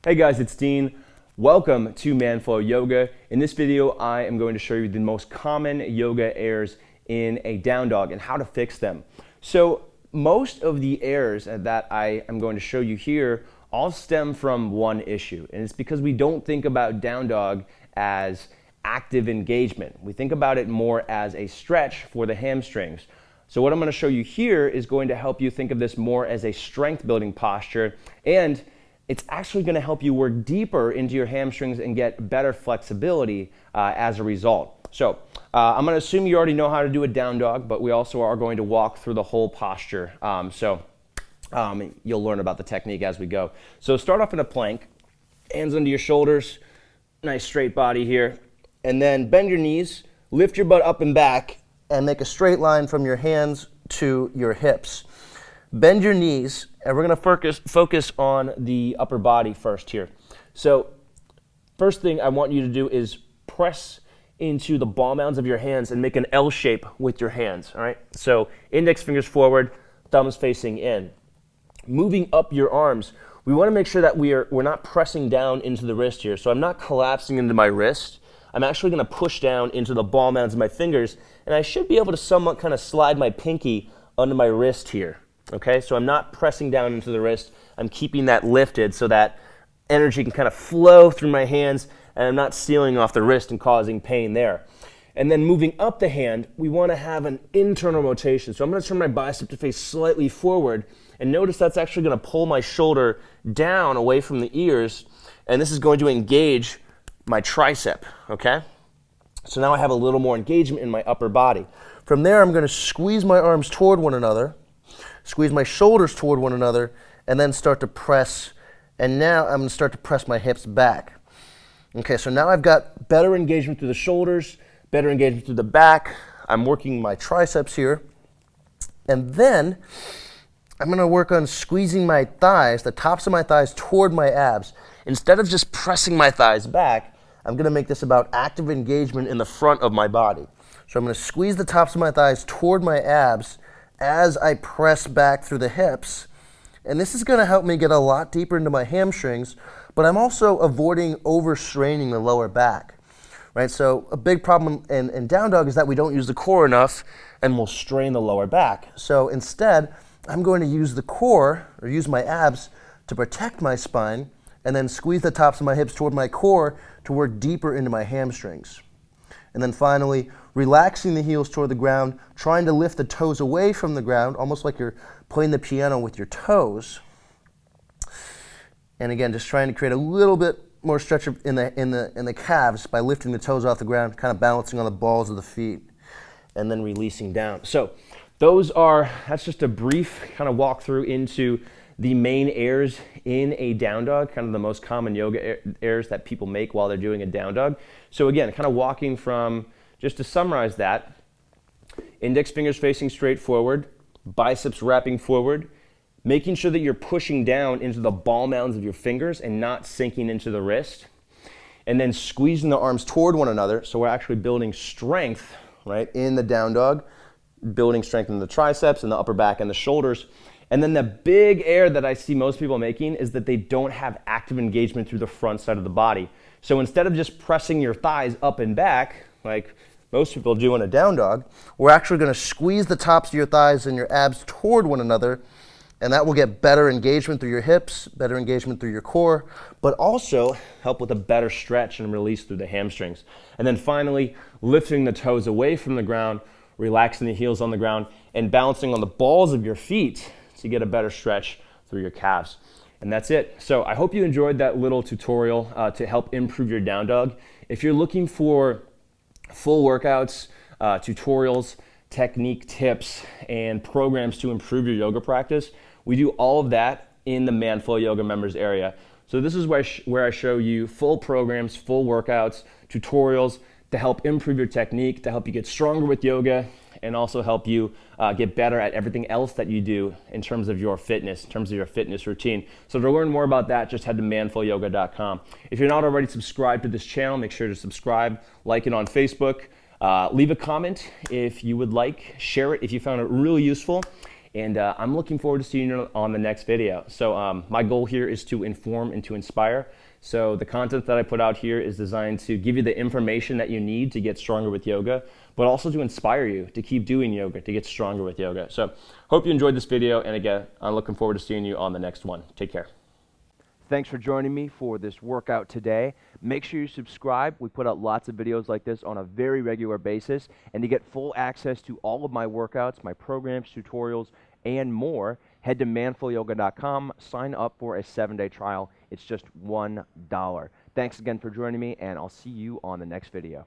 Hey guys, it's Dean. Welcome to Manflow Yoga. In this video, I am going to show you the most common yoga errors in a down dog and how to fix them. So most of the errors that I am going to show you here all stem from one issue, and it's because we don't think about down dog as active engagement. We think about it more as a stretch for the hamstrings. So what I'm going to show you here is going to help you think of this more as a strength building posture, and it's actually going to help you work deeper into your hamstrings and get better flexibility as a result. So I'm going to assume you already know how to do a down dog, but we also are going to walk through the whole posture. You'll learn about the technique as we go. So start off in a plank, hands under your shoulders, nice straight body here, and then bend your knees, lift your butt up and back, and make a straight line from your hands to your hips. Bend your knees, and we're going to focus on the upper body first here. So first thing I want you to do is press into the ball mounds of your hands and make an L shape with your hands, all right? So index fingers forward, thumbs facing in. Moving up your arms, we want to make sure that we're not pressing down into the wrist here. So I'm not collapsing into my wrist. I'm actually going to push down into the ball mounds of my fingers, and I should be able to somewhat kind of slide my pinky under my wrist here. Okay, so I'm not pressing down into the wrist. I'm keeping that lifted so that energy can kind of flow through my hands, and I'm not sealing off the wrist and causing pain there. And then moving up the hand, we want to have an internal rotation. So I'm going to turn my bicep to face slightly forward, and notice that's actually going to pull my shoulder down away from the ears, and this is going to engage my tricep, okay? So now I have a little more engagement in my upper body. From there, I'm going to squeeze my arms toward one another, squeeze my shoulders toward one another, and then start to press. And now I'm going to start to press my hips back. Okay, so now I've got better engagement through the shoulders, better engagement through the back. I'm working my triceps here. And then I'm going to work on squeezing my thighs, the tops of my thighs toward my abs. Instead of just pressing my thighs back, I'm going to make this about active engagement in the front of my body. So I'm going to squeeze the tops of my thighs toward my abs as I press back through the hips. And this is going to help me get a lot deeper into my hamstrings, but I'm also avoiding overstraining the lower back, right? So a big problem in down dog is that we don't use the core enough and we'll strain the lower back. So instead, I'm going to use the core, or use my abs, to protect my spine, and then squeeze the tops of my hips toward my core to work deeper into my hamstrings. And then finally, relaxing the heels toward the ground, trying to lift the toes away from the ground, almost like you're playing the piano with your toes. And again, just trying to create a little bit more stretch in the calves by lifting the toes off the ground, kind of balancing on the balls of the feet, and then releasing down. So that's just a brief kind of walkthrough into the main errors in a down dog, kind of the most common yoga errors that people make while they're doing a down dog. So again, kind of walking from, just to summarize that, index fingers facing straight forward, biceps wrapping forward, making sure that you're pushing down into the ball mounds of your fingers and not sinking into the wrist, and then squeezing the arms toward one another, so we're actually building strength, right, in the down dog, building strength in the triceps and the upper back and the shoulders. And then the big error that I see most people making is that they don't have active engagement through the front side of the body. So instead of just pressing your thighs up and back, like most people do in a down dog, we're actually going to squeeze the tops of your thighs and your abs toward one another, and that will get better engagement through your hips, better engagement through your core, but also help with a better stretch and release through the hamstrings. And then finally, lifting the toes away from the ground, relaxing the heels on the ground, and balancing on the balls of your feet to get a better stretch through your calves. And that's it. So I hope you enjoyed that little tutorial to help improve your down dog. If you're looking for full workouts, tutorials, technique tips, and programs to improve your yoga practice, we do all of that in the Manflow Yoga members area. So this is where I show you full programs, full workouts, tutorials to help improve your technique, to help you get stronger with yoga, and also help you get better at everything else that you do in terms of your fitness, in terms of your fitness routine. So to learn more about that, just head to manflowyoga.com. If you're not already subscribed to this channel, make sure to subscribe, like it on Facebook, leave a comment if you would like, share it if you found it really useful, And I'm looking forward to seeing you on the next video. So my goal here is to inform and to inspire. So the content that I put out here is designed to give you the information that you need to get stronger with yoga, but also to inspire you to keep doing yoga, to get stronger with yoga. So hope you enjoyed this video, and again, I'm looking forward to seeing you on the next one. Take care. Thanks for joining me for this workout today. Make sure you subscribe. We put out lots of videos like this on a very regular basis. And to get full access to all of my workouts, my programs, tutorials, and more, head to manfulyoga.com, sign up for a 7-day trial. It's just $1. Thanks again for joining me, and I'll see you on the next video.